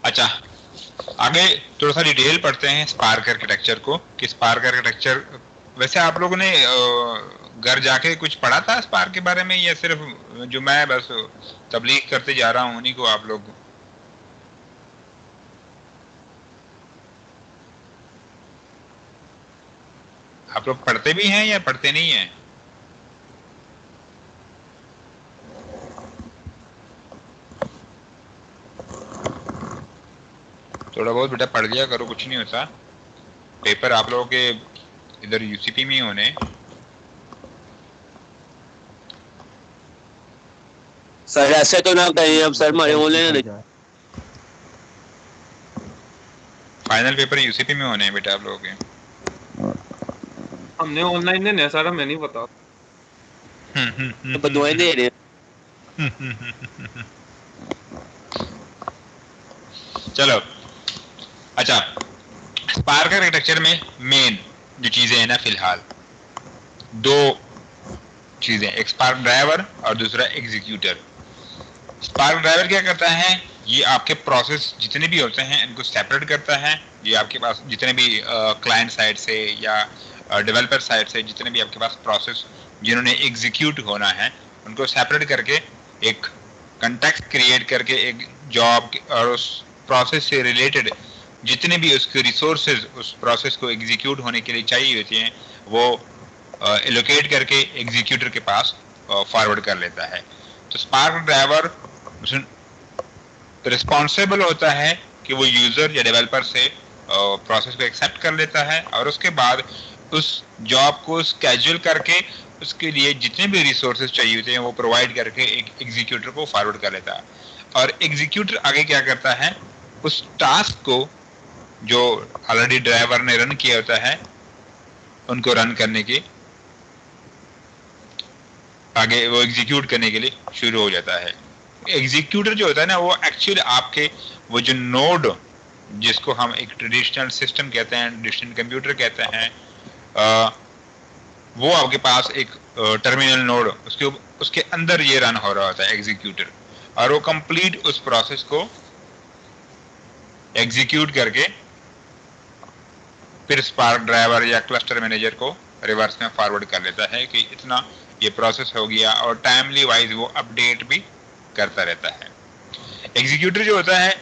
अच्छा, आगे थोड़ा सा डिटेल पढ़ते हैं स्पार्क आर्किटेक्चर को, कि स्पार्क आर्किटेक्चर वैसे आप लोगों ने घर जाके कुछ पढ़ा था स्पार्क के बारे में, या सिर्फ जो मैं बस तबलीग करते जा रहा हूँ उन्हीं को आप लोग पढ़ते भी हैं या पढ़ते नहीं हैं? थोड़ा बहुत बेटा पढ़ लिया करो, कुछ नहीं होता। पेपर आप लोगों के इधर यूसीपी में ही होने। सर ऐसे तो ना कहीं अब सर हमारे ऑनलाइन फाइनल पेपर यूसीपी में होने हैं बेटा आप लोगों के। हमने ऑनलाइन देने सर, हमें नहीं पता। बदवाएं दे रहे हैं। चलो अच्छा, स्पार्क आर्किटेक्चर में मेन जो चीजें हैं ना फिलहाल दो चीजें, एक स्पार्क ड्राइवर और दूसरा एग्जीक्यूटर। स्पार्क ड्राइवर क्या करता है, ये आपके प्रोसेस जितने भी होते हैं इनको सेपरेट करता है। ये आपके पास जितने भी क्लाइंट साइड से या डेवलपर साइड से जितने भी आपके पास प्रोसेस जिन्होंने एग्जीक्यूट होना है उनको सेपरेट करके एक कंटेक्स्ट क्रिएट करके एक जॉब और उस प्रोसेस से रिलेटेड जितने भी उसके रिसोर्सेज उस प्रोसेस को एग्जीक्यूट होने के लिए चाहिए होती हैं वो एलोकेट करके एग्जीक्यूटर के पास फॉरवर्ड कर लेता है। तो स्पार्क ड्राइवर रिस्पॉन्सिबल होता है कि वो यूजर या डेवलपर से प्रोसेस को एक्सेप्ट कर लेता है और उसके बाद उस जॉब को स्केड्यूल करके उसके लिए जितने भी रिसोर्सेज चाहिए होते हैं वो प्रोवाइड करके एक एग्जीक्यूटर को फॉरवर्ड कर लेता है। और एग्जीक्यूटर आगे क्या करता है, उस टास्क को जो ऑलरेडी ड्राइवर ने रन किया होता है उनको रन करने के आगे वो एग्जीक्यूट करने के लिए शुरू हो जाता है। एग्जीक्यूटर जो होता है ना वो एक्चुअली आपके वो जो नोड जिसको हम एक ट्रेडिशनल सिस्टम कहते हैं, ट्रेडिशनल कंप्यूटर कहते हैं, वो आपके पास एक टर्मिनल नोड उसके अंदर ये रन हो रहा होता है एग्जीक्यूटर, और वो कंप्लीट उस प्रोसेस को एग्जीक्यूट करके फिर स्पार्क ड्राइवर या क्लस्टर मैनेजर को रिवर्स में फॉरवर्ड कर लेता है कि इतना ये प्रोसेस हो गया, और टाइमली वाइज वो अपडेट भी करता रहता है। एग्जीक्यूटर जो होता है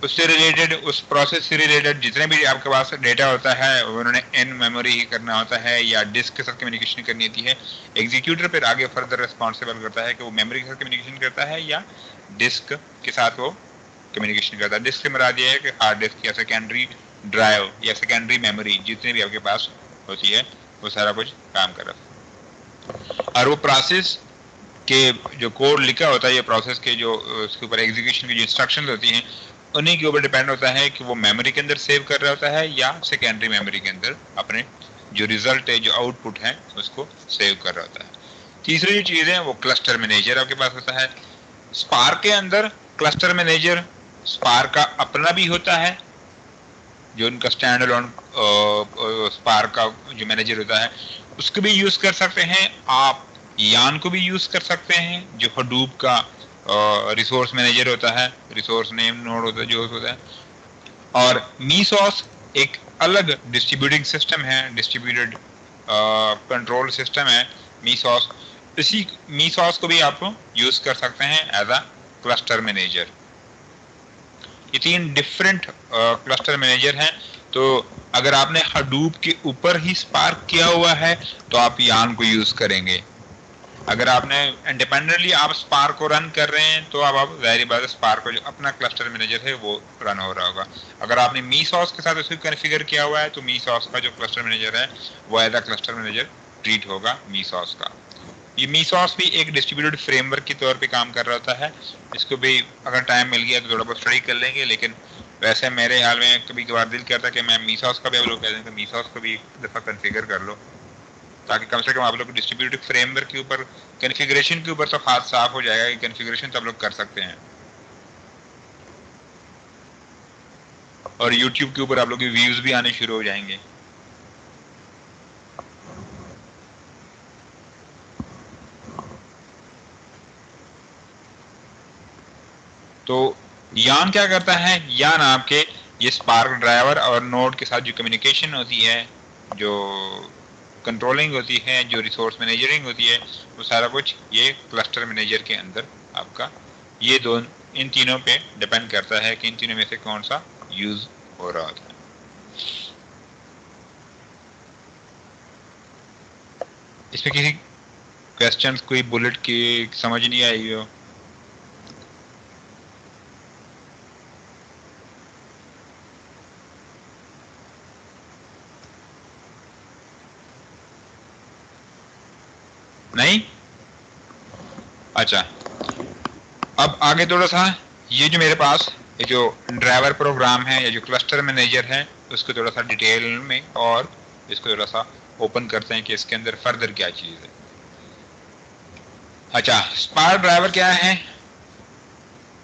उससे रिलेटेड, उस प्रोसेस से रिलेटेड जितने भी आपके पास डेटा होता है उन्होंने इन मेमोरी ही करना होता है या डिस्क के साथ कम्युनिकेशन करनी होती है। एग्जीक्यूटर फिर आगे फर्दर रिस्पॉन्सिबल करता है कि वो मेमोरी के साथ कम्युनिकेशन करता है या डिस्क के साथ वो कम्युनिकेशन करता है। डिस्क से मरा दिया है कि हार्ड डिस्क या सेकेंडरी ड्राइव या सेकेंडरी मेमोरी जितनी भी आपके पास होती है वो सारा कुछ काम कर रहा है। और वो प्रोसेस के जो कोड लिखा होता है, ये प्रोसेस के जो उसके ऊपर एग्जीक्यूशन की जो इंस्ट्रक्शंस होती हैं उन्हीं के ऊपर डिपेंड होता है कि वो मेमोरी के अंदर सेव कर रहा होता है या सेकेंडरी मेमोरी के अंदर अपने जो रिजल्ट है, जो आउटपुट है उसको सेव कर रहा होता है। तीसरी जो चीज है वो क्लस्टर मैनेजर आपके पास होता है। स्पार्क के अंदर क्लस्टर मैनेजर स्पार्क का अपना भी होता है, जो उनका स्टैंड अलोन स्पार्क का जो मैनेजर होता है उसको भी यूज कर सकते हैं आप। यान को भी यूज कर सकते हैं जो हडूप का रिसोर्स मैनेजर होता है, रिसोर्स नेम नोड होता है जो होता है। और मीसॉस एक अलग डिस्ट्रीब्यूटिंग सिस्टम है, डिस्ट्रीब्यूटेड कंट्रोल सिस्टम है मीसॉस। इसी मीसॉस को भी आप यूज कर सकते हैं एज अ क्लस्टर मैनेजर। ये तीन डिफरेंट क्लस्टर मैनेजर हैं। तो अगर आपने हडूप के ऊपर ही स्पार्क किया हुआ है तो आप यान को यूज करेंगे। अगर आपने इंडिपेंडेंटली आप स्पार्क को रन कर रहे हैं तो आप जाहिर बात है स्पार्क को जो अपना क्लस्टर मैनेजर है वो रन हो रहा होगा। अगर आपने मीसॉस के साथ इसको कॉन्फ़िगर किया हुआ है तो मीसॉस का जो क्लस्टर मैनेजर है वो as a cluster manager treat होगा मीसॉस का। ये मीसॉस भी एक डिस्ट्रीब्यूटेड फ्रेमवर्क के तौर पे काम कर रहा होता है। इसको भी अगर टाइम मिल गया तो थोड़ा बहुत स्टडी कर लेंगे, लेकिन वैसे मेरे हाल में कभी कभार दिल कहता है कि मैं मीसॉस का भी आप लोग कह दें तो मीसॉस को भी एक दफ़ा कॉन्फ़िगर कर लो, ताकि कम से कम आप लोग डिस्ट्रीब्यूटेड फ्रेमवर्क के ऊपर कॉन्फ़िगरेशन के ऊपर तो हाथ साफ हो जाएगा कि कॉन्फ़िगरेशन तो आप लोग कर सकते हैं। और यूट्यूब के ऊपर आप लोग के व्यूज भी आने शुरू हो जाएंगे। तो यान क्या करता है, यान आपके ये स्पार्क ड्राइवर और नोड के साथ जो कम्युनिकेशन होती है, जो कंट्रोलिंग होती है, जो रिसोर्स मैनेजरिंग होती है, वो सारा कुछ ये क्लस्टर मैनेजर के अंदर आपका ये इन तीनों पे डिपेंड करता है कि इन तीनों में से कौन सा यूज हो रहा होता है। इसमें किसी क्वेश्चंस, कोई बुलेट की समझ नहीं आई हो? नहीं? अच्छा, अब आगे थोड़ा सा ये जो मेरे पास ये जो ड्राइवर प्रोग्राम है या जो क्लस्टर मैनेजर है उसको थोड़ा सा डिटेल में और इसको थोड़ा सा ओपन करते हैं कि इसके अंदर फर्दर क्या चीज है। अच्छा, स्पार्क ड्राइवर क्या है?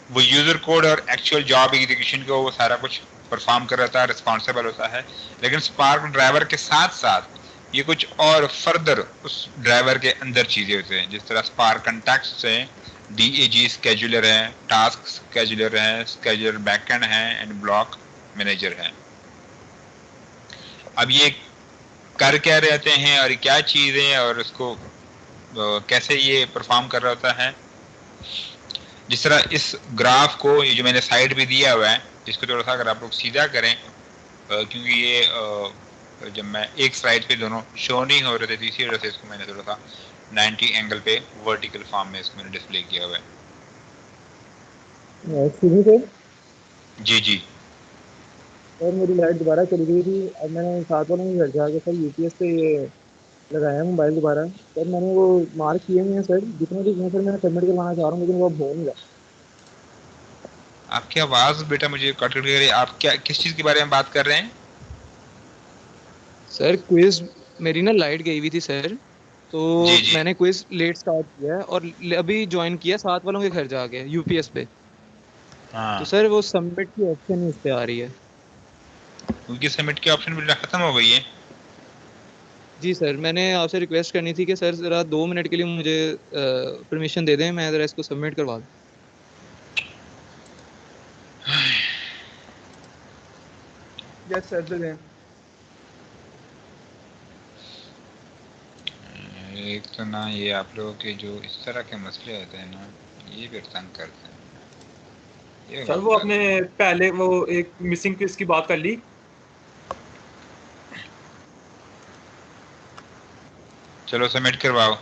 वो यूजर कोड और एक्चुअल जॉब एग्जीक्यूशन को वो सारा कुछ परफॉर्म कर रहा है, रिस्पॉन्सिबल होता है। लेकिन स्पार्क ड्राइवर के साथ साथ ये कुछ और फर्दर उस ड्राइवर के अंदर चीजें होती हैं, जिस तरह स्पार्क कॉन्टेक्स्ट है, DAG स्केजुलर है, टास्क स्केजुलर है, स्केजुलर बैकएंड है एंड ब्लॉक मैनेजर है। अब ये कर क्या रहते हैं और क्या चीज है और उसको कैसे ये परफॉर्म कर रहा होता है। जिस तरह इस ग्राफ को ये जो मैंने साइड पे दिया हुआ है, इसको थोड़ा सा अगर आप लोग सीधा करें, क्योंकि ये जब मैं एक स्लाइड पे दोनों शो नहीं हो रहे थे, तीसरी वजह से इसको मैंने थोड़ा सा 90 एंगल पे वर्टिकल फॉर्म में इसको मैंने डिस्प्ले किया हुआ है। जी जी सर मेरी लाइट दोबारा चली गई थी। अब मैंने साथ वालों के घर जाके सर यूपीएस पे ये लगाया मोबाइल दोबारा। सर मैंने वो मार्क किए हुए हैं सर, जितने भी हैं सर मैं सबमिट करवाना चाह रहा हूँ, लेकिन वो अब हो नहीं रहा। आपकी आवाज बेटा मुझे कट कट रही है। आप क्या किस चीज के बारे में बात कर रहे हैं? सर क्विज मेरी ना लाइट गई हुई थी सर, तो जी जी मैंने क्विज लेट स्टार्ट किया है और अभी ज्वाइन किया साथ वालों के घर जाके यूपीएस पे। हाँ, तो सर वो सबमिट की ऑप्शन ही इस पे आ रही है। क्योंकि सबमिट की ऑप्शन बेटा खत्म हो गई है। जी सर, मैंने आपसे रिक्वेस्ट करनी थी कि सर ज़रा 2 मिनट के लिए मुझे परमिशन दे दें, मैं ज़रा इसको सबमिट करवा दूँ। यस सर, दे दें। एक तो ना ये आप लोगों के जो इस तरह के मसले होते हैं ना, ये फिर तंग करते हैं। ये सर गलत वो बात आपने है। पहले वो एक मिसिंग किस की बात कर ली। चलो सबमिट करवाओ।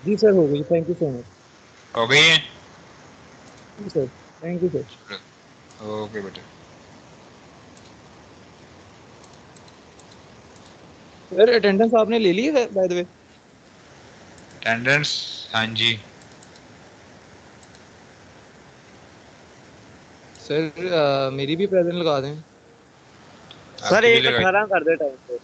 जी सर हो गई, थैंक यू सो मच। हो गई है? जी sir, thank you sir. Okay बेटा। सर अटेंडेंस आपने ले ली है बाय द वे? अटेंडेंस, हाँ जी। सर मेरी भी प्रेजेंट लगा दें। सर आपकी भी एक लगाई। 18 कर दे टाइम पे।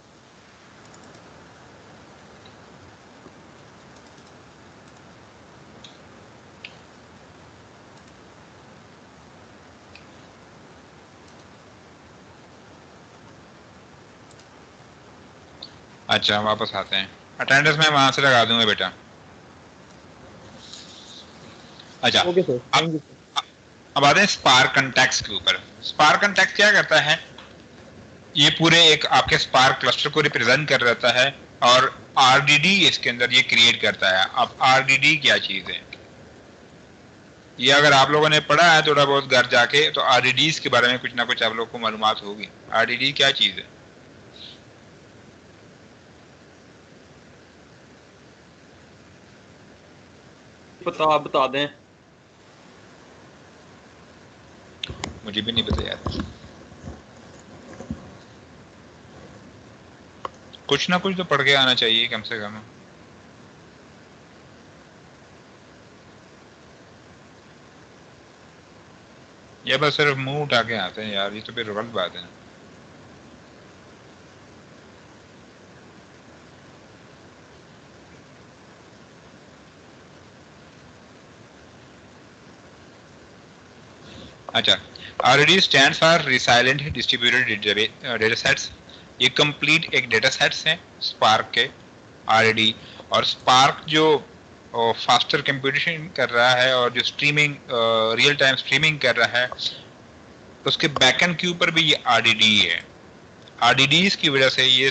अच्छा वापस आते हैं। अटेंडेंस मैं वहां से लगा दूंगा बेटा। अच्छा, okay sir, thank you sir. अब आते हैं स्पार्क कॉन्टेक्स्ट के ऊपर। स्पार्क कॉन्टेक्स्ट क्या करता है? ये पूरे एक आपके स्पार्क क्लस्टर को रिप्रेजेंट कर रहता है और आरडीडी इसके अंदर ये क्रिएट करता है। अब आरडीडी क्या चीज है, ये अगर आप लोगों ने पढ़ा है थोड़ा बहुत घर जाके, तो आरडीडीज के बारे में कुछ ना कुछ आप लोग को मालूमात होगी। आरडीडी क्या चीज है? पता आप बता दें। मुझे भी नहीं पता यार, कुछ ना कुछ तो पढ़ के आना चाहिए कम से कम। ये बस सिर्फ मुंह उठा के आते हैं यार, ये तो फिर गलत बात है ना। अच्छा, RDD stand for resilient distributed data sets. ये कंप्लीट एक डेटा सेट्स हैं स्पार्क के RDD, और स्पार्क जो फास्टर कंप्यूटेशन कर रहा है और जो स्ट्रीमिंग रियल टाइम स्ट्रीमिंग कर रहा है, उसके बैकएंड के ऊपर भी ये आरडीडी है। आरडीडीज की वजह से ये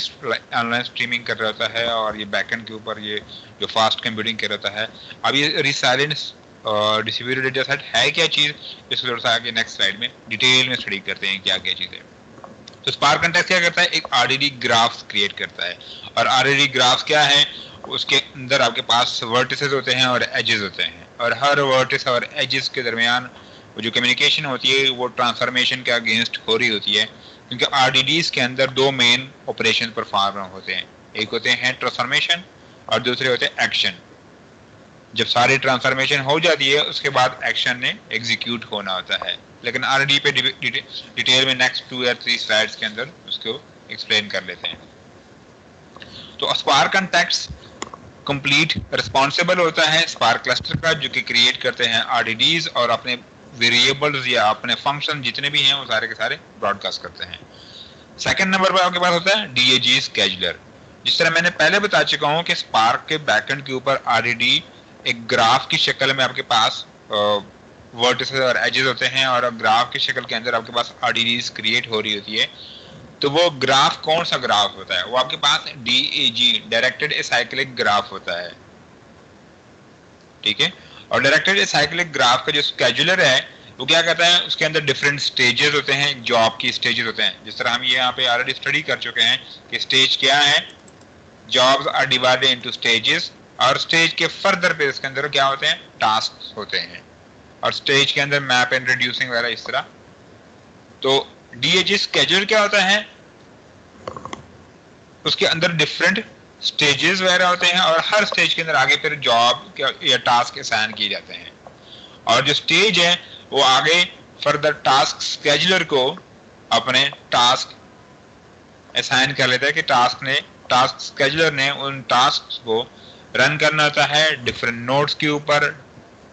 ऑनलाइन स्ट्रीमिंग कर रहा होता है और ये बैकएंड के ऊपर ये जो फास्ट कंप्यूटिंग कर रहा है। अब ये रिसाइलेंस डिस्ट्रीब्यूटेड डेटा सेट है क्या चीज, इसको थोड़ा सा आगे नेक्स्ट स्लाइड में डिटेल में स्टडी करते हैं क्या क्या चीज है। तो स्पार्क कंटेक्स्ट क्या करता है, एक आरडीडी ग्राफ्स क्रिएट करता है। और आरडीडी ग्राफ्स क्या है, उसके अंदर आपके पास वर्टिसेस होते हैं और एजेस होते हैं, और हर वर्टिस और एजेस के दरमियान वो जो कम्युनिकेशन होती है वो ट्रांसफॉर्मेशन के अगेंस्ट हो रही होती है, क्योंकि आरडीडीज के अंदर दो मेन ऑपरेशन परफॉर्म होते हैं, एक होते हैं ट्रांसफॉर्मेशन और दूसरे होते हैं एक्शन। जब सारी ट्रांसफॉर्मेशन हो जाती है उसके बाद एक्शन ने एग्जीक्यूट होना होता है, लेकिन आरडी पे डिटेल में नेक्स्ट 2 या 3 स्लाइड्स के अंदर उसको एक्सप्लेन कर लेते हैं। तो स्पार्क कंटेक्स्ट कंप्लीट रिस्पॉन्सिबल होता है स्पार्क क्लस्टर का, जो कि क्रिएट करते हैं आरडीडीज और अपने वेरिएबल्स या अपने फंक्शन जितने भी हैं वो सारे के सारे ब्रॉडकास्ट करते हैं। सेकंड नंबर पर आपके पास होता है डीएजी स्केजुलर। जिस तरह मैंने पहले बता चुका हूं कि स्पार्क के बैकएंड के ऊपर आरडीडी एक ग्राफ की शक्ल में आपके पास वर्टिसेस और एजेस होते हैं, और ग्राफ की शक्ल के अंदर आपके पास आरडीडीज क्रिएट हो रही होती है। तो वो ग्राफ कौन सा ग्राफ होता है, वो आपके पास डीएजी डायरेक्टेड एसाइक्लिक ग्राफ होता है, ठीक है। और डायरेक्टेड एसाइक्लिक ग्राफ का जो स्केजुलर है वो क्या कहता है, उसके अंदर डिफरेंट स्टेजेस होते हैं, जॉब की स्टेजेस होते हैं। जिस तरह हम ये यहाँ पे ऑलरेडी स्टडी कर चुके हैं कि स्टेज क्या है, jobs are divided into stages, और स्टेज के फर्दर पे इसके अंदर क्या होते हैं, टास्क होते हैं, और स्टेज के अंदर मैप एंड रिड्यूसिंग वगैरह इस तरह। तो डीएजी स्केड्यूल क्या होता है, उसके अंदर डिफरेंट स्टेजेस वगैरह होते हैं, और हर स्टेज के अंदर आगे फिर जॉब या टास्क असाइन किए जाते हैं, और जो स्टेज है वो आगे फर्दर टास्क स्केड्यूलर को अपने टास्क असाइन कर लेता है कि टास्क स्केड्यूलर ने उन टास्क को रन करना होता है डिफरेंट नोड्स के ऊपर,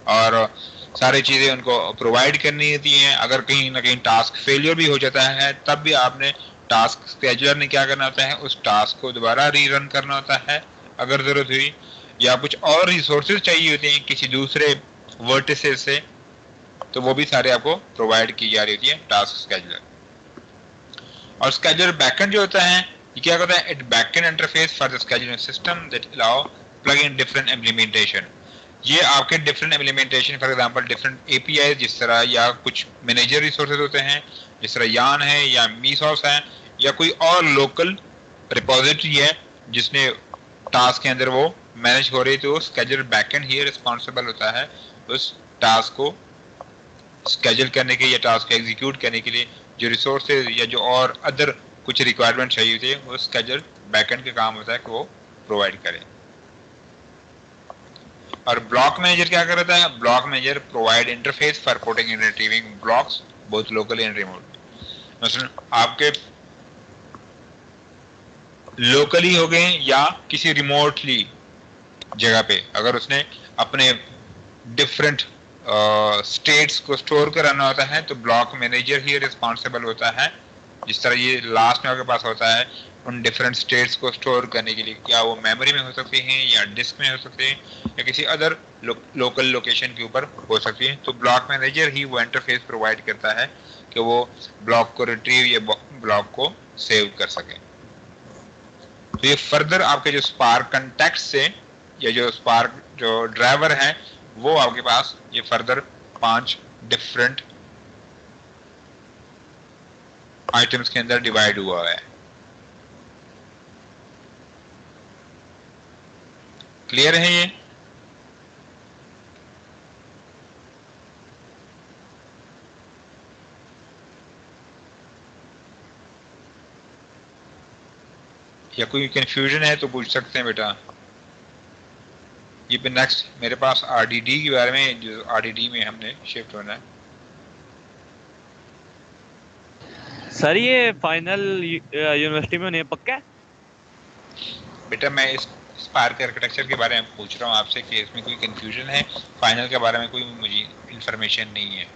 और सारी चीजें उनको प्रोवाइड करनी होती हैं। अगर कहीं ना कहीं टास्क फेलियर भी हो जाता है तब भी आपने टास्क स्केड्यूलर ने क्या करना होता है, उस टास्क को दोबारा रीरन करना होता है अगर जरूरत हुई, या कुछ और रिसोर्सेज चाहिए होते हैं किसी दूसरे वर्टिसेस से, तो वो भी सारे आपको प्रोवाइड की जा रही होती है टास्क स्केड्यूलर। और स्केड्यूलर बैकएंड जो होता है ये क्या करता है, it backend interface for the scheduling system that allow plug in different implementation. ये आपके different implementation, for example different API जिस तरह, या कुछ मैनेजर रिसोर्सेज होते हैं जिस तरह यान है या मीसॉस है, या कोई और लोकल रिपोजिटरी है जिसने टास्क के अंदर वो मैनेज हो रही, तो स्केड्यूलर बैकएंड ही रिस्पॉन्सिबल होता है उस टास्क को स्केड्यूल करने के या टास्क को एग्जीक्यूट करने के लिए जो रिसोर्सेज या जो और अदर कुछ रिक्वायरमेंट चाहिए होती है, वो स्केड्यूलर बैकएंड का काम होता है कि वो प्रोवाइड करे। और ब्लॉक मैनेजर क्या करता है, block manager provide interface for putting and retrieving blocks both locally and remotely. मसलन आपके लोकली हो गए या किसी रिमोटली जगह पे, अगर उसने अपने डिफरेंट स्टेट्स को स्टोर कराना होता है तो ब्लॉक मैनेजर ही रिस्पॉन्सिबल होता है। जिस तरह ये लास्ट में आपके पास होता है उन डिफरेंट स्टेट्स को स्टोर करने के लिए, क्या वो मेमोरी में हो सकती हैं या डिस्क में हो सकते हैं या किसी अदर लोकल लोकेशन के ऊपर हो सकती है, तो ब्लॉक मैनेजर ही वो इंटरफेस प्रोवाइड करता है कि वो ब्लॉक को रिट्रीव या ब्लॉक को सेव कर सके। तो ये फर्दर आपके जो स्पार्क कंटेक्ट से या जो स्पार्क जो ड्राइवर है वो आपके पास ये फर्दर 5 डिफरेंट आइटम्स के अंदर डिवाइड हुआ है। क्लियर है ये? या कोई कंफ्यूजन है तो पूछ सकते हैं बेटा। ये पे नेक्स्ट मेरे पास आरडीडी के बारे में, जो आरडीडी में हमने शिफ्ट होना है। सर ये फाइनल यूनिवर्सिटी में होने पक्का है? बेटा मैं इस स्पार्क आर्किटेक्चर के बारे में पूछ रहा हूँ आपसे कि इसमें कोई कंफ्यूजन है, फाइनल के बारे में कोई मुझे इंफॉर्मेशन नहीं है।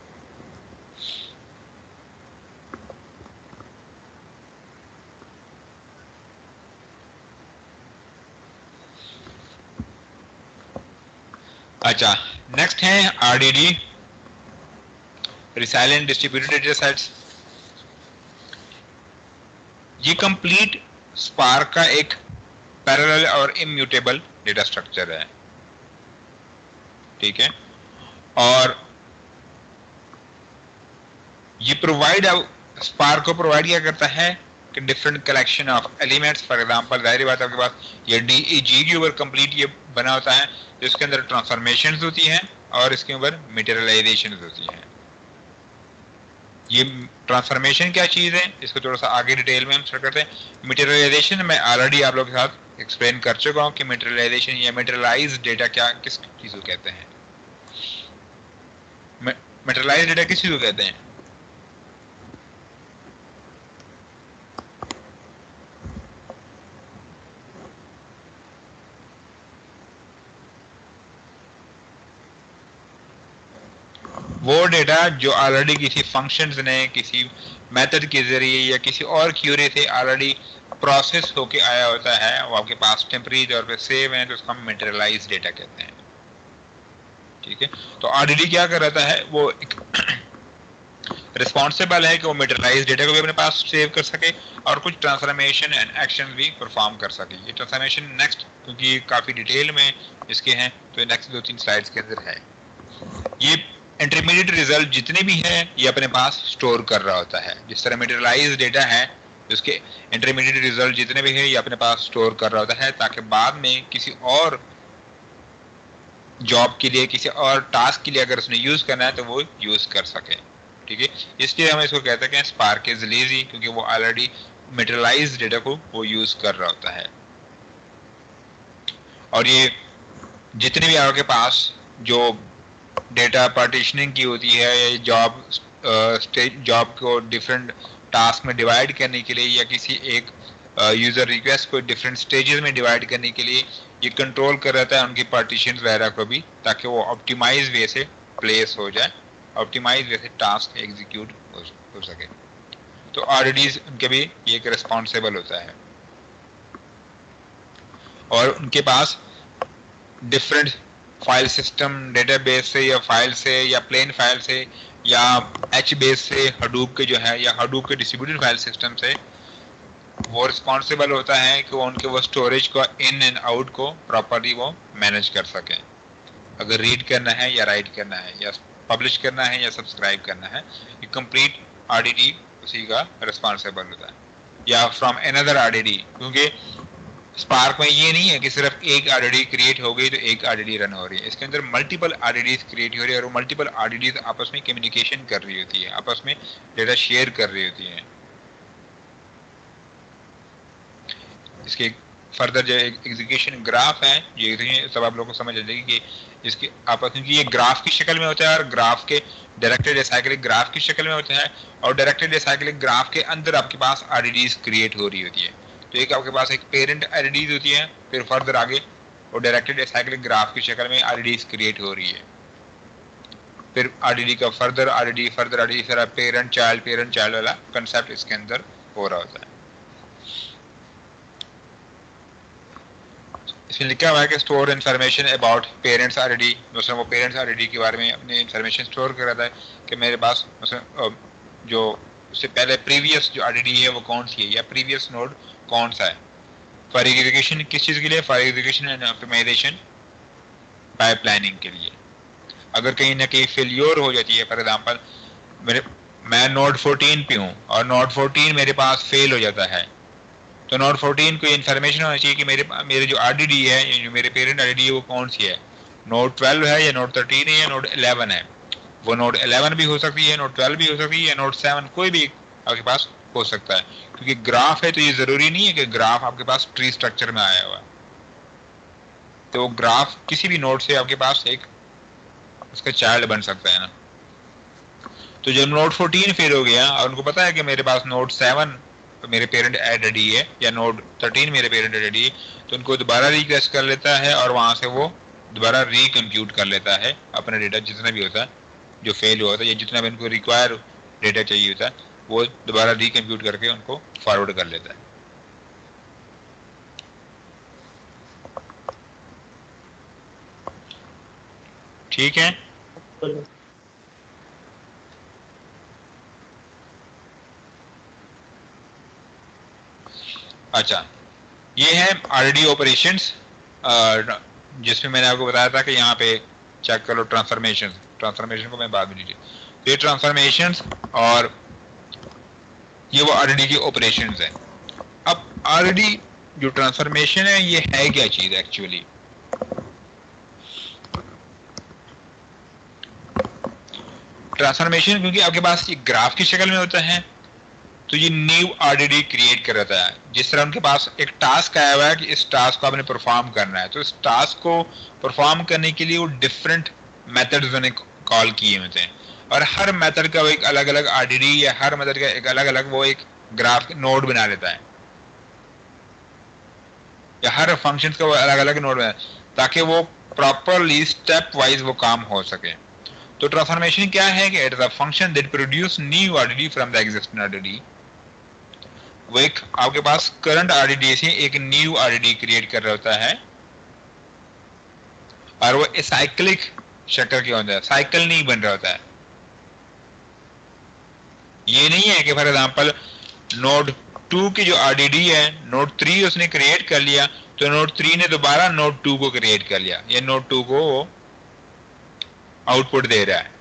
अच्छा, नेक्स्ट है RDD, resilient distributed data sets. ये कंप्लीट स्पार्क का एक पैरेलल और इम्यूटेबल डेटा स्ट्रक्चर है, ठीक है। और ये प्रोवाइड, स्पार्क को प्रोवाइड क्या करता है कि different collection of elements. For example जाहिर बात आपके पास ये डीईजी के ऊपर कंप्लीट ये बना होता है, जिसके अंदर ट्रांसफॉर्मेशंस होती हैं और इसके ऊपर मटेरियलाइजेशंस होती हैं। ये ट्रांसफॉर्मेशन क्या चीज है, इसको थोड़ा सा आगे डिटेल में हम स्टार्ट करते हैं। मटेरियलाइजेशन मैं ऑलरेडी आप लोगों के साथ एक्सप्लेन कर चुका हूं कि मटेरियलाइजेशन या मटेरियलाइज्ड डेटा क्या किस चीज को कहते हैं। मटेरियलाइज्ड डेटा किस चीज को कहते हैं? वो डेटा जो ऑलरेडी किसी फंक्शंस ने किसी मेथड के जरिए या किसी और क्यूरी से ऑलरेडी प्रोसेस होके आया होता है, वो आपके पास टेम्परेरी तौर पे सेव है, तो उसको हम मटेरियलाइज्ड डेटा कहते हैं, ठीक है। तो आरडीडी क्या कर रहा है, वो एक रिस्पॉन्सिबल है कि वो मटेरियलाइज्ड डेटा को भी अपने पास सेव कर सके और कुछ ट्रांसफॉर्मेशन एंड एक्शन भी परफॉर्म कर सके। ये ट्रांसफॉर्मेशन नेक्स्ट, क्योंकि काफी डिटेल में इसके हैं, तो नेक्स्ट 2-3 स्लाइड्स के अंदर है। ये इंटरमीडिएट रिजल्ट जितने भी हैं ये अपने पास स्टोर कर रहा होता है। जिस तरह मटेरियलाइज्ड डेटा है, उसके इंटरमीडिएट रिजल्ट जितने भी हैं ये अपने पास स्टोर कर रहा होता है, ताकि बाद में किसी और जॉब के लिए, किसी और टास्क के लिए अगर उसने यूज करना है तो वो यूज कर सके, ठीक है। इसलिए हम इसको कहते हैं स्पार्क इज लेजी, क्योंकि वो ऑलरेडी मटेरियलाइज्ड डेटा को वो यूज कर रहा होता है। और ये जितने भी आपके पास जो डेटा पार्टीशनिंग की होती है, जॉब को डिफरेंट टास्क में डिवाइड करने के लिए या किसी एक यूजर रिक्वेस्ट को डिफरेंट स्टेजेस में डिवाइड करने के लिए ये कंट्रोल कर रहता है उनकी पार्टीशन वगैरह को भी, ताकि वो ऑप्टिमाइज वे से प्लेस हो जाए, ऑप्टिमाइज वे से टास्क एग्जीक्यूट हो सके। तो आरडीज उनके भी ये एक रिस्पॉन्सिबल होता है और उनके पास डिफरेंट फाइल सिस्टम डेटाबेस से या फाइल से या प्लेन फाइल से या एच बेस से, हडूप के जो है या हडूप के डिस्ट्रीब्यूटेड फाइल सिस्टम से वो रिस्पॉन्सिबल होता है कि वो उनके वो स्टोरेज को इन एंड आउट को प्रॉपरली वो मैनेज कर सकें। अगर रीड करना है या राइट करना है या पब्लिश करना है या सब्सक्राइब करना है, ये कंप्लीट आरडीडी उसी का रिस्पॉन्सिबल होता है, या फ्रॉम अनदर आरडीडी। क्योंकि स्पार्क में ये नहीं है कि सिर्फ एक आरडीडी क्रिएट हो गई तो एक आरडीडी रन हो रही है, इसके अंदर मल्टीपल आरडीडीज क्रिएट हो रही है और वो मल्टीपल आरडीडीज आपस में कम्युनिकेशन कर रही होती है, आपस में डेटा शेयर कर रही होती है। इसके फर्दर जो एग्जीक्यूशन ग्राफ है, ये सब आप लोगों को समझ आ जाएगी कि इसकी आपस में, ये ग्राफ की शक्ल में होता है और ग्राफ के डायरेक्टेड एसाइक्लिक ग्राफ की शक्ल में होता है, और डायरेक्टेड एसाइक्लिक ग्राफ के अंदर आपके पास आरडीडीज क्रिएट हो रही होती है। तो एक आपके पास एक पेरेंट आरडीडीज होती है, फिर फर्दर आगे और डायरेक्टेड एसाइक्लिक ग्राफ की शक्ल में आरडीडीज क्रिएट हो रही है, फिर आरडीडी का फर्दर आरडीडी फिर पेरेंट चाइल्ड वाला कंसेप्ट इसके अंदर हो रहा होता है। इसमें लिखा हुआ है कि store information about parents RDD, मतलब वो पेरेंट्स आरडीडी के बारे में अपनी इन्फॉर्मेशन स्टोर कर रहा है कि मेरे पास जो उससे पहले प्रीवियस जो आरडीडी है वो कौन सी है या प्रीवियस नोड कौन सा है। फॉर एग्जीक्यूशन किस चीज के लिए? For execution and optimization pipelining के लिए। अगर कहीं ना कहीं फेलियर हो जाती है, फॉर एग्जांपल मैं नोड 14 पे हूँ और नोड 14 मेरे पास फेल हो जाता है, तो नोड 14 को इन्फॉर्मेशन होना चाहिए कि मेरे जो आरडीडी है, जो मेरे पेरेंट आरडीडी है वो कौन सी है, नोड 12 है या नोड 13 है या नोड 11 है। वो नोड 11 भी हो सकती है, नोड 12 भी हो सकती है या नोड 7, कोई भी आपके पास हो सकता है। क्योंकि ग्राफ है तो ये जरूरी नहीं है कि ग्राफ आपके पास ट्री स्ट्रक्चर में आया हुआ, तो ग्राफ किसी भी नोड से आपके पास एक उसका चाइल्ड बन सकता है ना। तो जब नोड 14 फेल हो गया और उनको पता है कि मेरे पास नोड 7 मेरे पेरेंट आरडीडी है या नोड 13 मेरे पेरेंट आरडीडी है, तो उनको दोबारा रिक्वेस्ट कर लेता है और वहां से वो दोबारा रिकम्प्यूट कर लेता है अपना डेटा, जितना भी होता है जो फेल हुआ था या जितना भी उनको रिक्वायर डेटा चाहिए होता है वो दोबारा रिकम्प्यूट करके उनको फॉरवर्ड कर लेता है। ठीक है। अच्छा, ये है आरडी ऑपरेशंस, जिसमें मैंने आपको बताया था कि यहाँ पे चेक करो ट्रांसफॉर्मेशन को मैं बाद में लीजिए। तो ये ट्रांसफॉर्मेशंस और ये वो आरडी की ऑपरेशंस है। अब आरडी जो ट्रांसफॉर्मेशन है ये है क्या चीज एक्चुअली? ट्रांसफॉर्मेशन क्योंकि आपके पास ये ग्राफ की शक्ल में होता है, तो ये न्यू आरडीडी क्रिएट कर रहा है। जिस तरह उनके पास एक टास्क आया हुआ है कि इस टास्क को आपने परफॉर्म करना है, तो इस टास्क को परफॉर्म करने के लिए वो डिफरेंट मेथड्स उन्होंने कॉल किए होते हैं, और हर मेथड का वो एक अलग अलग आरडीडी या हर मेथड का एक अलग अलग वो एक ग्राफ नोड बना लेता है, या हर फंक्शन का वो अलग अलग नोड बना, ताकि वो प्रॉपरली स्टेप वाइज वो काम हो सके। तो ट्रांसफॉर्मेशन क्या है कि it is a function that produce new RDD from the existing RDD. वो एक आपके पास करंट आरडीडी से एक न्यू आरडीडी क्रिएट कर रहा होता है, और वो साइक्लिक शक्ल के होता है, साइकिल नहीं बन रहा होता है। ये नहीं है कि फॉर एग्जांपल नोड 2 की जो आरडीडी है नोड 3 उसने क्रिएट कर लिया, तो नोड 3 ने दोबारा नोड 2 को क्रिएट कर लिया, ये नोड 2 को आउटपुट दे रहा है,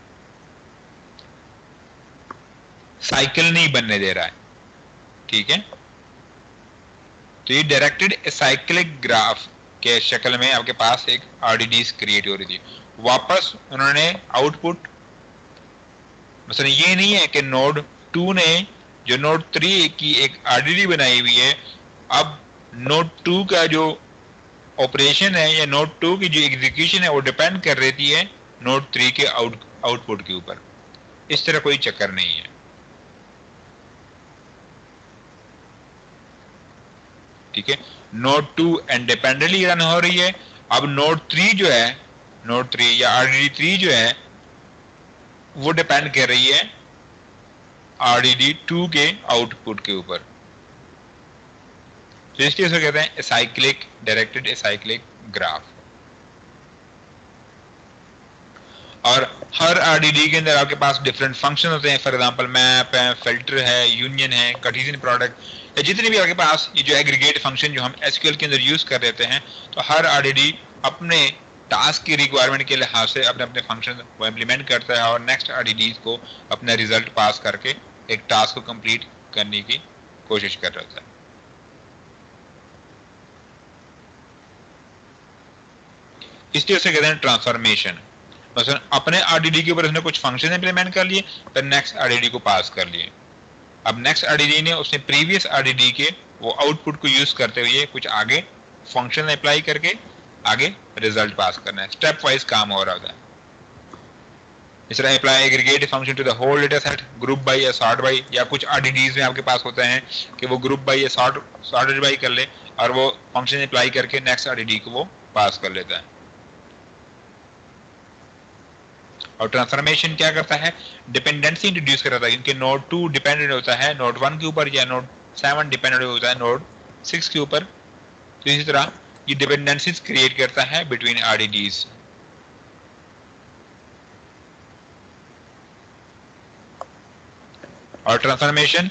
साइकिल नहीं बनने दे रहा है। ठीक है, तो ये डायरेक्टेड साइक्लिक ग्राफ के शक्ल में आपके पास एक आरडीडी क्रिएट हो रही थी। वापस उन्होंने आउटपुट, मतलब ये नहीं है कि नोड 2 ने जो नोड 3 की एक आरडीडी बनाई हुई है, अब नोड 2 का जो ऑपरेशन है या नोड 2 की जो एग्जीक्यूशन है वो डिपेंड कर रही है नोड 3 के आउटपुट के ऊपर। इस तरह कोई चक्कर नहीं है। ठीक है, नोड 2 इंडिपेंडेंटली रन हो रही है। अब नोड 3 जो है, नोड 3 या आरडीडी 3 जो है वो डिपेंड कर रही है आरडीडी 2 के आउटपुट के ऊपर। तो इसलिए इसको कहते हैं एसाइक्लिक डायरेक्टेड एसाइक्लिक ग्राफ। और हर आरडीडी के अंदर आपके पास डिफरेंट फंक्शन होते हैं, फॉर एग्जांपल मैप है, फिल्टर है, यूनियन है, कार्टेशियन प्रोडक्ट, या जितने भी आपके पास ये जो एग्रीगेट फंक्शन जो हम एसक्यूएल के अंदर यूज कर लेते हैं, तो हर आरडीडी अपने टास्क की रिक्वायरमेंट के लिहाज से अपने अपने फंक्शन को इम्प्लीमेंट करता है और नेक्स्ट आरडीडी को अपना रिजल्ट पास करके एक टास्क को कंप्लीट करने की कोशिश कर रहा था। इसलिए उसे कहते हैं ट्रांसफॉर्मेशन। मतलब अपने आरडीडी के ऊपर उसने कुछ फंक्शन इंप्लीमेंट कर लिए, फिर नेक्स्ट आरडीडी को पास कर लिए। अब नेक्स्ट आरडीडी ने उसने प्रीवियस आरडीडी के वो आउटपुट को यूज करते हुए कुछ आगे फंक्शन अप्लाई करके आगे रिजल्ट पास करना है। स्टेप वाइज काम हो रहा होता है। इस तरह apply aggregate function to the whole data set, group by या सॉर्ट बाय, या कुछ आरडीडीज में आपके पास होता है कि वो ग्रुप बाय या सॉर्टेड बाय कर ले और वो फंक्शन अप्लाई करके नेक्स्ट आरडीडी को वो पास कर लेता है। और ट्रांसफॉर्मेशन क्या करता है? डिपेंडेंसी इंट्रोड्यूस करता है, क्योंकि नोड 2 डिपेंडेंट होता है नोड 1 के ऊपर, या नोड 7 डिपेंडेंट होता है नोड 6 के ऊपर। तो इसी तरह ये डिपेंडेंसीज क्रिएट करता है बिटवीन आरडीडीज। और ट्रांसफॉर्मेशन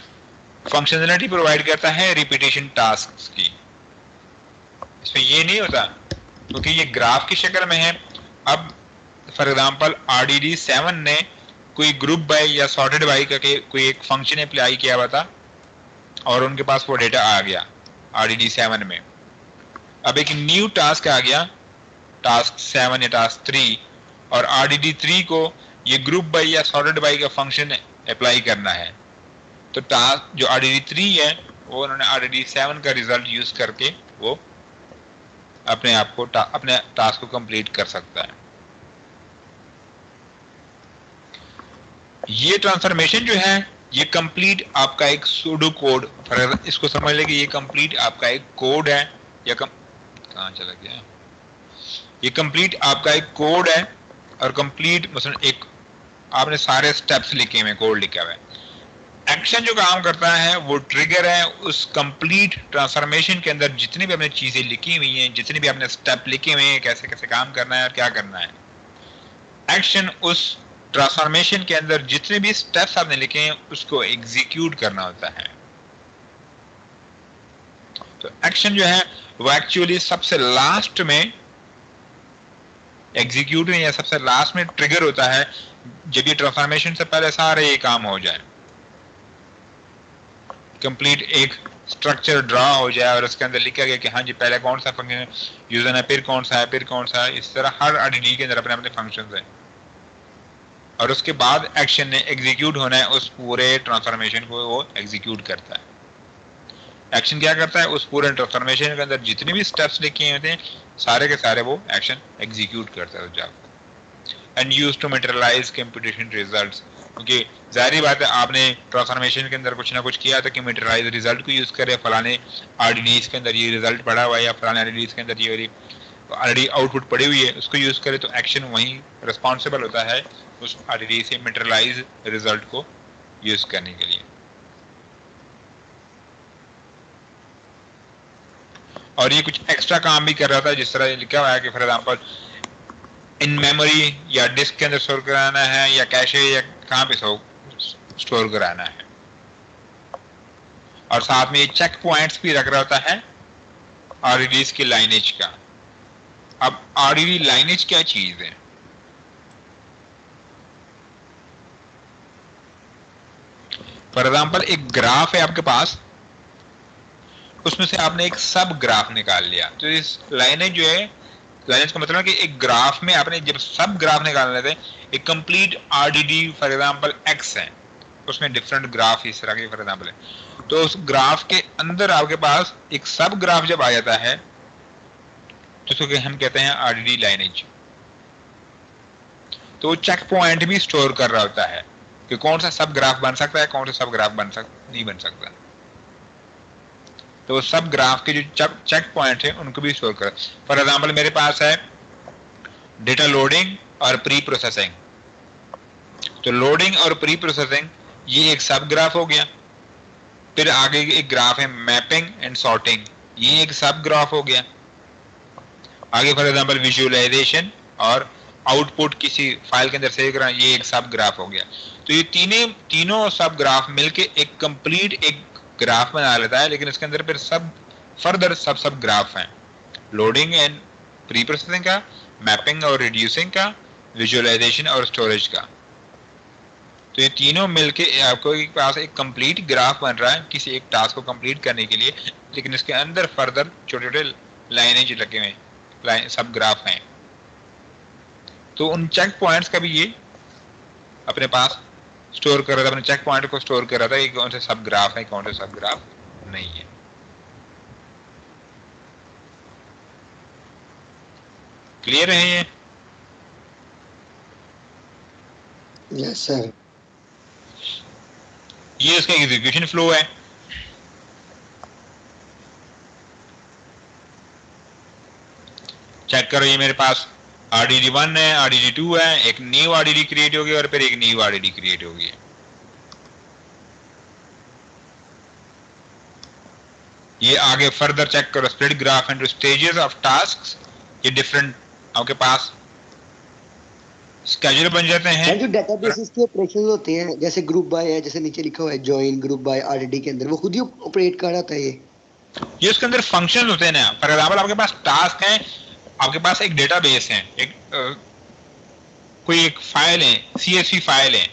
फंक्शनैलिटी प्रोवाइड करता है रिपीटेशन टास्क की। इसमें ये नहीं होता क्योंकि ये ग्राफ की शक्ल में है। अब फॉर एग्जांपल आरडीडी 7 ने कोई ग्रुप बाय या सॉर्टेड बाय करके कोई एक फंक्शन अप्लाई किया हुआ था और उनके पास वो डेटा आ गया आरडीडी 7 में। अब एक न्यू टास्क आ गया, टास्क 7 या टास्क 3, और आरडीडी 3 को ये ग्रुप बाय या सॉर्टेड बाय का फंक्शन अप्लाई करना है। तो टास्क जो आरडीडी 3 है वो उन्होंने आरडीडी 7 का रिजल्ट यूज करके वो अपने आप को अपने टास्क को कंप्लीट कर सकता है। ये ट्रांसफॉर्मेशन जो है ये कंप्लीट आपका एक सूडो कोड, इसको समझ ले कि ये कंप्लीट आपका एक कोड है, या कहाँ चला गया, ये कंप्लीट आपका एक कोड है। और कंप्लीट मतलब एक आपने सारे स्टेप्स लिखे हुए, कोड लिखा हुआ है। एक्शन जो काम करता है वो ट्रिगर है उस कंप्लीट ट्रांसफॉर्मेशन के अंदर। जितनी भी आपने चीजें लिखी हुई हैं, जितने भी आपने स्टेप लिखे हुए हैं, कैसे कैसे काम करना है और क्या करना है, एक्शन उस ट्रांसफॉर्मेशन के अंदर जितने भी स्टेप्स आपने लिखे हैं उसको एग्जीक्यूट करना होता है। तो एक्शन जो है वो एक्चुअली सबसे लास्ट में एग्जीक्यूट या सबसे लास्ट में ट्रिगर होता है, जब ये ट्रांसफॉर्मेशन से पहले सारे ये काम हो जाए, कंप्लीट एक स्ट्रक्चर ड्रा हो जाए और उसके अंदर लिखा गया कि हाँ जी पहले कौन सा फंक्शन यूजर है, फिर कौन सा है, फिर कौन सा है। इस तरह हर आरडीडी के अंदर अपने अपने फंक्शंस हैं और उसके बाद एक्शन ने एग्जीक्यूट होना है, उस पूरे ट्रांसफॉर्मेशन को वो एग्जीक्यूट करता है। एक्शन क्या करता है, उस पूरे ट्रांसफॉर्मेशन के अंदर जितने भी स्टेप्स लिखे होते हैं सारे के सारे वो एक्शन एग्जीक्यूट करता है जब and use to materialize computation results. क्योंकि जाहिर बात है आपने ट्रांसफॉर्मेशन के अंदर कुछ ना कुछ किया था कि मटेरियलाइज रिजल्ट को यूज करे, फलाने आरडीडीज के अंदर ये रिजल्ट पड़ा हुआ है या फलाने आरडीडीज के अंदर ये ऑलरेडी आउटपुट पड़ी हुई है, उसको यूज करे, तो एक्शन वही रिस्पॉन्सिबल होता है उस आरडीडी से मटेरियलाइज रिजल्ट को यूज करने के लिए। और ये कुछ एक्स्ट्रा काम भी कर रहा था, जिस तरह लिखा हुआ है कि फॉर एग्जांपल इन मेमोरी या डिस्क के अंदर स्टोर कराना है या कैशे या कहाँ पे स्टोर कराना है। और साथ में ये चेक पॉइंट्स भी रख रहा होता है आरडीडीज की लाइनेज का। अब आरडीडी लाइनेज क्या चीज है? फॉर एग्जांपल एक ग्राफ है आपके पास, उसमें से आपने एक सब ग्राफ निकाल लिया, तो इस लाइनेज जो है, लाइनेज का मतलब है कि एक ग्राफ में आपने जब सब ग्राफ निकाल लेते हैं, एक complete RDD for example x है, उसमें डिफरेंट ग्राफ इस तरह के फॉर एग्जांपल है, तो उस ग्राफ के अंदर आपके पास एक सब ग्राफ जब आ जाता है तो उसको हम कहते हैं आरडीडी लाइनेज। तो चेक पॉइंट भी स्टोर कर रहा होता है कि कौन सा सब ग्राफ बन सकता है, कौन सा सब ग्राफ नहीं बन सकता। तो सब ग्राफ के जो चेक पॉइंट है उनको भी स्टोर कर। फॉर एग्जांपल मेरे पास है डेटा लोडिंग और प्री प्रोसेसिंग, तो लोडिंग और प्री प्रोसेसिंग ये एक सब ग्राफ हो गया। फिर आगे एक ग्राफ है मैपिंग एंड सॉर्टिंग, ये एक सब ग्राफ हो गया। आगे फॉर एग्जांपल विजुअलाइजेशन और आउटपुट किसी फाइल के अंदर सेव करना, ये एक सब ग्राफ हो गया। तो ये तीनों सब ग्राफ मिलके एक कंप्लीट एक ग्राफ बना लेता है, लेकिन इसके अंदर फिर सब फर्दर सब ग्राफ हैं, लोडिंग एंड प्री प्रोसेसिंग का, मैपिंग और रिड्यूसिंग का, विजुअलाइजेशन और स्टोरेज का। तो ये तीनों मिलके आपको एक पास एक कंप्लीट ग्राफ बन रहा है किसी एक टास्क को कंप्लीट करने के लिए, लेकिन इसके अंदर फर्दर छोटे छोटे लाइनें लगे हुए सब ग्राफ हैं। तो उन चेक पॉइंट्स का भी ये अपने पास स्टोर कर रहा था, अपने चेक पॉइंट को स्टोर कर रहा था कि कौन से सब ग्राफ है, कौन से सब ग्राफ नहीं है। क्लियर है ये? Yes sir. ये इसका एग्जीक्यूशन फ्लो है। चेक करो, ये मेरे पास आरडीडी 1 है, आरडीडी 2 है, एक न्यू आरडीडी क्रिएट हो गया और फिर एक न्यू आरडीडी क्रिएट हो गया। ये आगे फर्दर चेक करो, split graph into stages of tasks, ये डिफरेंट आपके पास स्केड्यूल बन जाते हैं। जो डेटाबेसेस के ऑपरेशंस होते हैं, जैसे ग्रुप बाय है, जैसे नीचे लिखा हुआ है जॉइन ग्रुप बाय आरडीडी के अंदर, वो खुद ही ऑपरेट कर रहा था। ये उसके अंदर फंक्शन होते हैं ना। फॉर एग्जांपल आपके पास टास्क है, आपके पास एक डेटाबेस है, एक कोई एक फाइल है, सीएसवी फाइल है,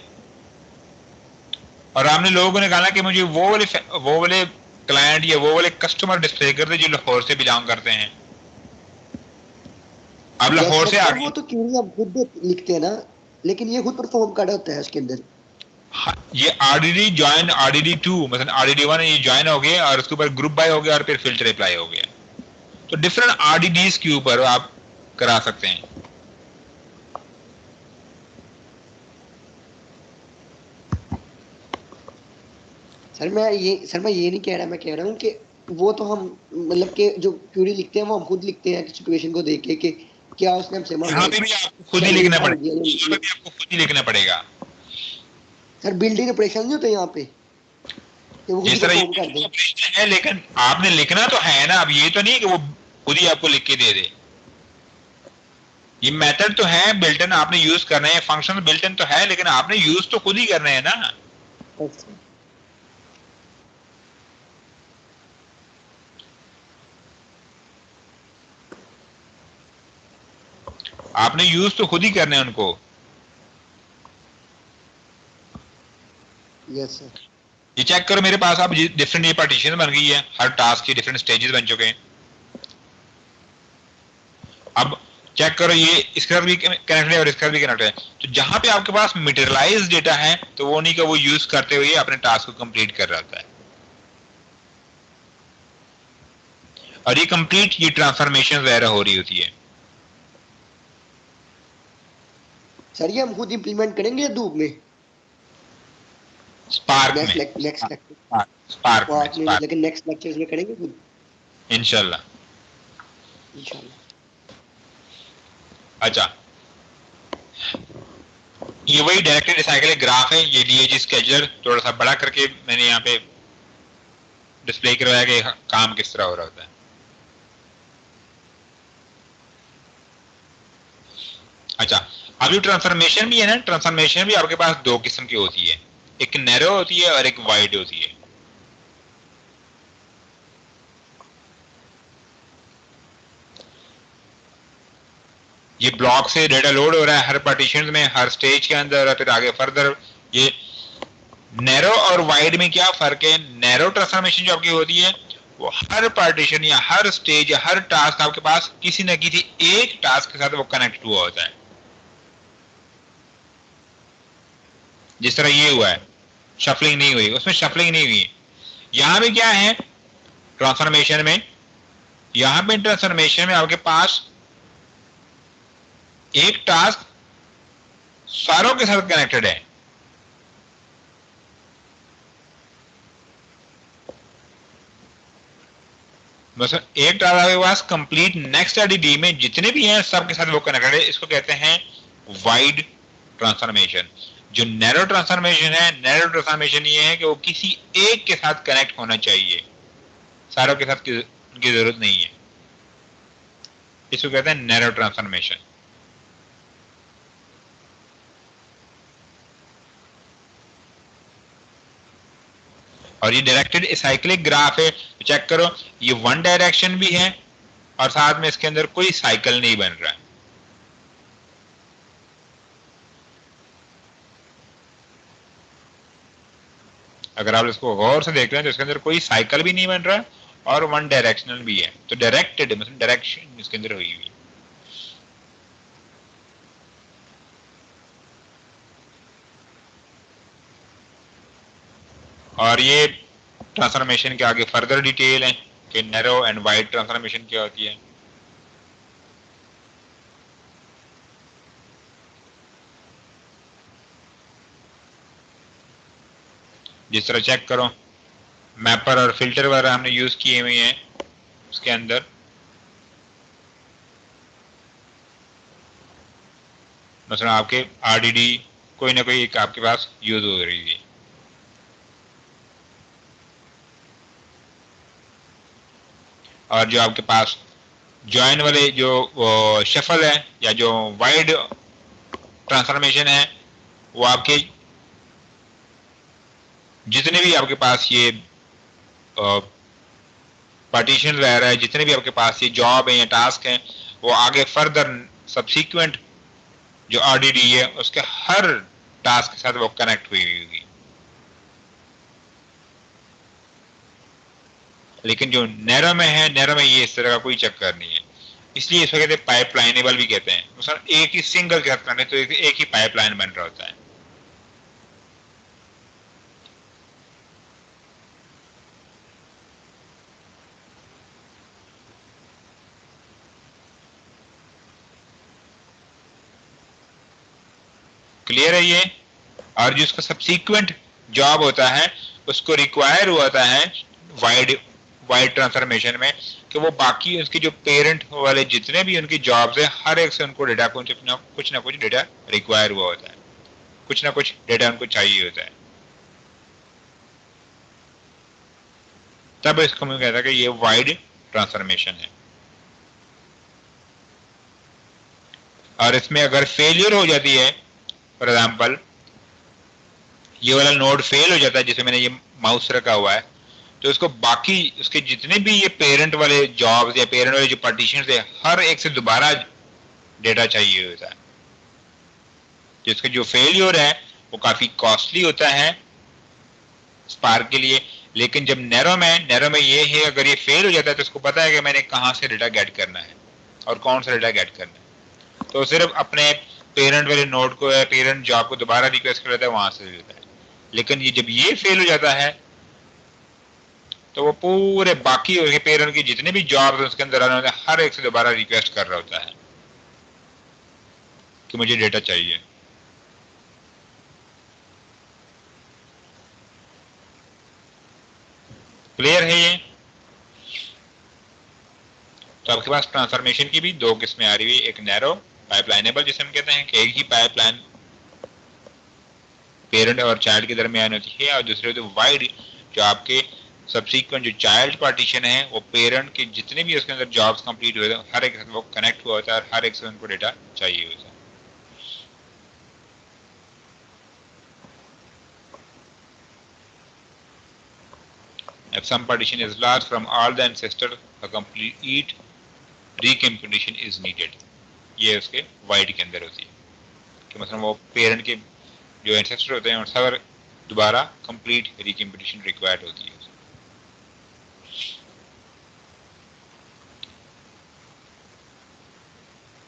और आपने लोगों को निकाला कि मुझे वो वाले क्लाइंट या वो वाले कस्टमर डिस्प्ले कर दे जो लाहौर से बिलोंग करते हैं। अब लाहौर से आगे वो तो क्यों आप खुद लिखते हैं ना, लेकिन ये खुद परफॉर्म कर रहा होता है उसके अंदर। हाँ, ये आरडीडी ज्वाइन आरडीडी 2 मतलब आरडीडी 1 ये ज्वाइन हो गया और उसके ऊपर ग्रुप बाय हो गया और फिर फिल्टर अप्लाई हो गया। तो डिफरेंट आरडीडीज के ऊपर आप करा सकते हैं। सर मैं ये नहीं कह रहा, मैं कह रहा हूँ कि वो तो हम मतलब कि जो क्वेरी लिखते हैं वो हम खुद लिखते हैं सिचुएशन को देख के कि क्या उसने हमसे मांगा। यहाँ पे भी आपको खुद ही लिखना पड़ेगा, यहाँ पे भी आपको खुद ही लिखना पड़ेगा। सर बिल्डिंग ऑपरेशन नहीं होते यहाँ पे, जिस तरह ये ऑपरेशन है, लेकिन आपने लिखना तो है ना। अब ये तो नहीं कि वो खुद ही आपको लिख के दे दे, ये मेथड तो है बिल्ट इन, आपने यूज करना है, फंक्शन बिल्ट इन तो है, लेकिन आपने यूज तो खुद ही करना है ना। अच्छा आपने यूज तो खुद ही करने हैं उनको। Yes sir. ये चेक करो मेरे पास अब डिफरेंट ये पार्टीशन बन गई है, हर टास्क की डिफरेंट स्टेजेस बन चुके हैं। अब चेक करो ये इसके साथ भी कनेक्टेड है और इसके साथ भी कनेक्टेड है। तो जहां पे आपके पास मटेरियलाइज डेटा है तो वो नहीं कि वो यूज करते हुए अपने टास्क को कंप्लीट कर रहा होता है। और ये कंप्लीट ये ट्रांसफॉर्मेशन वगैरह हो रही होती है। सर ये हम खुद इम्प्लीमेंट करेंगे धूप में स्पार्क नेक्स्ट में, नेक्स्ट स्पार्क में, स्पार्क लेकिन नेक्स्ट लेक्चर्स में करेंगे खुद इंशाल्लाह। इंशाल्लाह। अच्छा, ये वही डायरेक्टेड रिसाइकलिंग ग्राफ है। ये DAG स्केड्यूलर थोड़ा सा बड़ा करके मैंने यहाँ पे डिस्प्ले करवाया कि काम किस तरह हो रहा होता है। अच्छा, अब जो ट्रांसफॉर्मेशन भी है ना, ट्रांसफॉर्मेशन भी आपके पास दो किस्म की होती है, एक नैरो होती है और एक वाइड होती है। ये ब्लॉक से डेटा लोड हो रहा है हर पार्टीशन में, हर स्टेज के अंदर, और फिर आगे फर्दर ये नैरो और वाइड में क्या फर्क है? नैरो ट्रांसफॉर्मेशन जो आपकी होती है वो हर पार्टीशन या हर स्टेज या हर टास्क आपके पास किसी न किसी एक टास्क के साथ वो कनेक्ट हुआ होता है। जिस तरह ये हुआ है, शफलिंग नहीं हुई, उसमें शफलिंग नहीं हुई। यहां पे क्या है ट्रांसफॉर्मेशन में? यहां पे ट्रांसफॉर्मेशन में आपके पास एक टास्क सारों के साथ कनेक्टेड है। बस एक टास्क आपके पास कंप्लीट नेक्स्ट ADD में जितने भी हैं सबके साथ वो कनेक्टेड है। इसको कहते हैं वाइड ट्रांसफॉर्मेशन। जो नैरो ट्रांसफॉर्मेशन है, नैरो ट्रांसफॉर्मेशन ये है कि वो किसी एक के साथ कनेक्ट होना चाहिए, सारों के साथ की जरूरत नहीं है। इसको कहते हैं नैरो ट्रांसफॉर्मेशन। और ये डायरेक्टेड साइक्लिक ग्राफ है, तो चेक करो ये वन डायरेक्शन भी है और साथ में इसके अंदर कोई साइकिल नहीं बन रहा है। अगर आप इसको गौर से देख रहे हैं तो इसके अंदर कोई साइकिल भी नहीं बन रहा और वन डायरेक्शनल भी है। तो डायरेक्टेड मतलब डायरेक्शन इसके अंदर हुई हुई। और ये ट्रांसफॉर्मेशन के आगे फर्दर डिटेल है कि नैरो एंड वाइड ट्रांसफॉर्मेशन क्या होती है। जिस तरह चेक करो मैपर और फिल्टर वगैरह हमने यूज किए हुए हैं उसके अंदर। मतलब आपके RDD कोई ना कोई एक आपके पास यूज हो रही है। और जो आपके पास जॉइन वाले जो शफल है या जो वाइड ट्रांसफॉर्मेशन है वो आपके जितने भी आपके पास ये पार्टीशन रह रहा है, जितने भी आपके पास ये जॉब है या टास्क है, वो आगे फर्दर सबसीक्वेंट जो RDD है उसके हर टास्क के साथ वो कनेक्ट हुई होगी। लेकिन जो नैरो में है, नैरो में ये इस तरह का कोई चक्कर नहीं है, इसलिए इसको कहते हैं पाइपलाइनेबल भी कहते हैं। सर एक ही सिंगल के साथ करने तो एक ही पाइपलाइन बन रहा होता है। क्लियर है ये? और जो इसका सबसीक्वेंट जॉब होता है उसको रिक्वायर होता है वाइड ट्रांसफॉर्मेशन में कि वो बाकी उसके जो पेरेंट वाले जितने भी उनकी जॉब्स है हर एक से उनको डेटा कुछ ना कुछ डेटा रिक्वायर हुआ होता है, कुछ ना कुछ डेटा उनको चाहिए होता है। तब इसको मैं कहता है कि ये वाइड ट्रांसफॉर्मेशन है। और इसमें अगर फेलियर हो जाती है, फॉर एग्जाम्पल ये वाला नोड फेल हो जाता है जिसमें मैंने ये माउस रखा हुआ है, तो इसको बाकी उसके जितने भी ये पेरेंट वाले जॉब्स या पेरेंट वाले जो पार्टीशन है, हर एक से दोबारा डेटा चाहिए होता है। जिसका जो फेलियर है वो काफी कॉस्टली होता है स्पार्क के लिए। लेकिन जब नैरो में ये है, अगर ये फेल हो जाता है तो उसको पता है कि मैंने कहाँ से डेटा गेट करना है और कौन सा डेटा गेट करना है, तो सिर्फ अपने पेरेंट वाले नोड को या पेरेंट जॉब को दोबारा रिक्वेस्ट कर लेता है, वहां से लेता है। लेकिन ये जब ये फेल हो जाता है तो वो पूरे बाकी पेरेंट की जितने भी जॉब उसके अंदर आने होते हैं, हर एक से दोबारा रिक्वेस्ट कर रहा होता है कि मुझे डेटा चाहिए। क्लियर है ये? तो आपके पास ट्रांसफॉर्मेशन की भी दो किस्में आ रही है, एक नैरो पाइपलाइनेबल जिसे हम कहते हैं कि एक ही पाइपलाइन पेरेंट और चाइल्ड के दरमियान होती है, और दूसरे होते वाइड जो आपके सब्सिक्वेंट जो चाइल्ड पार्टीशन है वो पेरेंट के जितने भी उसके अंदर जॉब्स कंप्लीट हुए थे हर एक से वो कनेक्ट हुआ होता है और हर एक से उनको डेटा चाहिए होता है। If some partition is large from all the ancestor, a complete recomputation is needed. ये उसके वाइड के अंदर होती है कि मतलब वो पेरेंट के जो एंसेस्टर होते हैं और सब दोबारा कंप्लीट रिकम्पिटिशन रिक्वायर्ड होती है।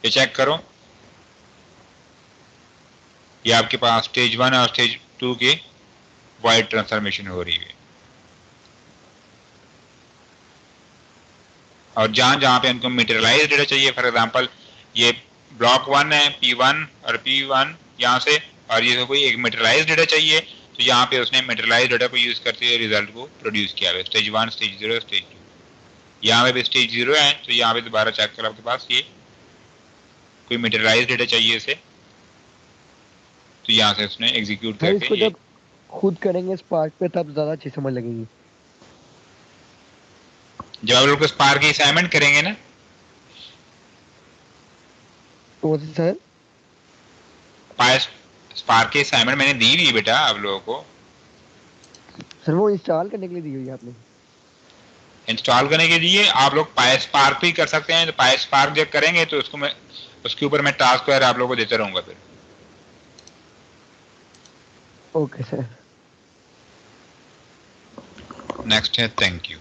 ये चेक करो, ये आपके पास स्टेज 1 और स्टेज 2 के वाइड ट्रांसफॉर्मेशन हो रही है, और जहां जहां पे उनको मटेरियलाइज डेटा चाहिए, फॉर एग्जांपल ये ब्लॉक 1 है P1 और P1 यहाँ से, और ये कोई एक मटेरियलाइज डेटा चाहिए तो यहाँ पे उसने मटेरियलाइज डेटा को यूज करते हुए रिजल्ट को प्रोड्यूस किया है। स्टेज 1, स्टेज 0, स्टेज 2, यहाँ पे भी स्टेज 0 है तो यहाँ पे दोबारा चेक कर आपके पास ये कोई मटेरियलाइज डेटा चाहिए इसे, तो यहाँ से उसने एग्जीक्यूट करके इसको जब खुद करेंगे स्पार्क पे तब ज्यादा अच्छी समझ लगेगी। जब आप लोग स्पार्क की असाइनमेंट करेंगे ना, तो सर स्पार्क की असाइनमेंट मैंने दी हुई बेटा आप लोगों को। सर वो इंस्टॉल करने के लिए दी हुई है आपने? इंस्टॉल करने के लिए आप लोग पाई स्पार्क भी कर सकते हैं, तो पाई स्पार्क जब करेंगे तो उसको मैं उसके ऊपर मैं टास्क वगैरह आप लोगों को देता रहूंगा फिर। Okay sir. नेक्स्ट है थैंक यू।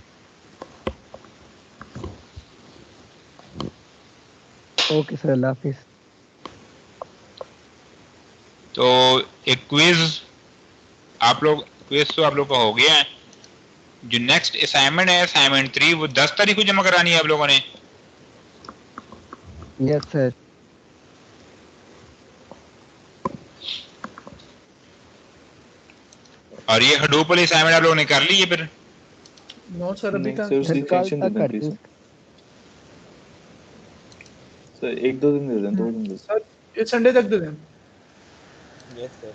ओके सर, अल्लाह हाफिज। तो एक क्विज आप लोग तो आप लोग का हो गया है। जो नेक्स्ट असाइनमेंट है असाइनमेंट 3 वो 10 तारीख को जमा करानी है आप लोगों ने। Yes sir. और ये हडूप वाली असाइनमेंट आप लोगों ने कर ली है फिर? नो सर अभी तक सर एक दो दिन दे दें, 2 दिन दे सर ये संडे तक दे दें। Yes sir.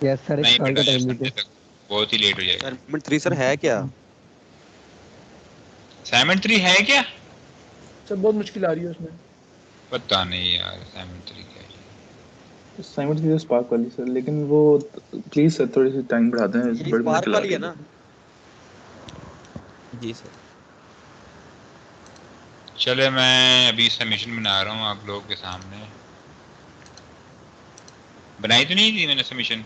यस सर, एक नहीं साल का बेटा, टाइम Sunday दीजिए। तक बहुत ही लेट हो जाएगा। असाइनमेंट 3 सर है क्या? असाइनमेंट 3 है क्या? सर बहुत मुश्किल आ रही है उसमें। पता नहीं यार असाइनमेंट 3 क्या है। असाइनमेंट की स्पार्क वाली सर, लेकिन वो प्लीज सर थोड़ी सी टाइम बढ़ा दें, ये बड़ी स्पार्क मुश्किल आ वाली रही है ना? जी सर। चले मैं अभी सबमिशन बना रहा हूँ आप लोगों के सामने। बनाई तो नहीं थी मैंने submission?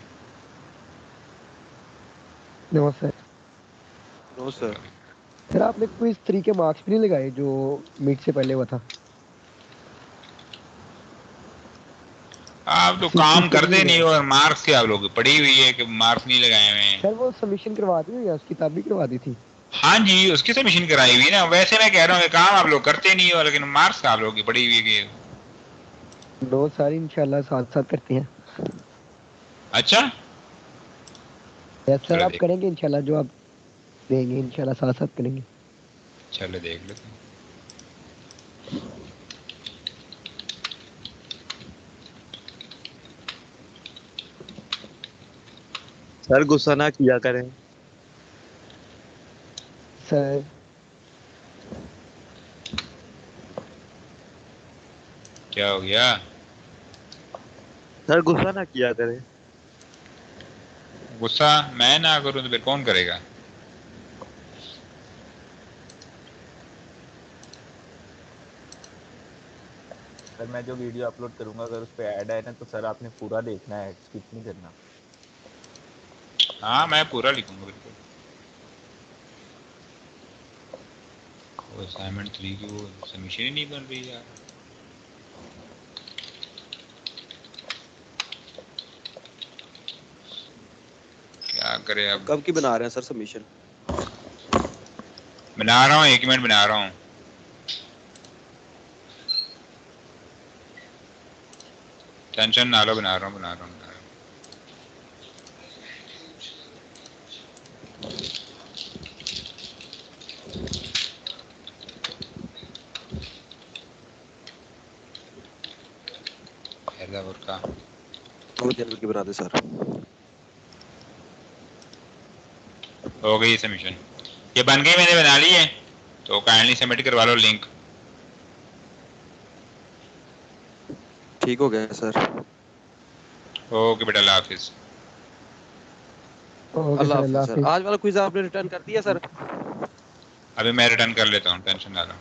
No sir. No sir. Sir आपने क्विज 3 के मार्क्स भी नहीं लगाए जो मीट से पहले हुआ था? आप तो काम करते नहीं हो और मार्क्स क्या आप लोग पड़ी हुई है कि मार्क्स नहीं लगाए हुए हैं। सर वो सबमिशन करवा दी हुई है, उसकी किताब भी करवा दी थी। हाँ जी उसकी सबमिशन कराई हुई ना। वैसे मैं कह रहा हूँ काम आप लोग करते नहीं हो लेकिन मार्क्स आप लोग की पड़ी हुई है। नो सर, इंशाल्लाह साथ साथ करते हैं। अच्छा यस सर, चलो आप देख करेंगे इंशाल्लाह, जो आप देंगे इंशाल्लाह साथ साथ करेंगे। चलो देख लेते हैं। सर गुस्सा ना किया करें। सर क्या हो गया? सर गुस्सा ना किया करें। गुस्सा मैं ना करूं तो फिर कौन करेगा? सर मैं जो वीडियो अपलोड करूंगा अगर उस पे ऐड है ना तो सर आपने पूरा देखना है, स्किप नहीं करना। हाँ मैं पूरा लिखूंगा बिल्कुल। वो असाइनमेंट 3 की वो सबमिशन ही नहीं बन रही यार। क्या करें अब? कब की बना रहे हैं सर सबमिशन? बना रहा हूँ, 1 मिनट बना रहा हूँ। टेंशन ना लो, बना रहा हूँ। हैदराबाद का बहुत जल्दी की बना दे सर। हो गई सबमिशन, ये बन गई, मैंने बना ली है, तो काइंडली सबमिट करवा लो लिंक। ठीक हो गया सर। ओके बेटा, अल्लाह हाफिज। ओके अल्लाह सर, अल्लाह हाफिज सर। हाफिज। आज वाला क्विज आपने रिटर्न कर दिया सर? अभी मैं रिटर्न कर लेता हूँ, टेंशन ना लो।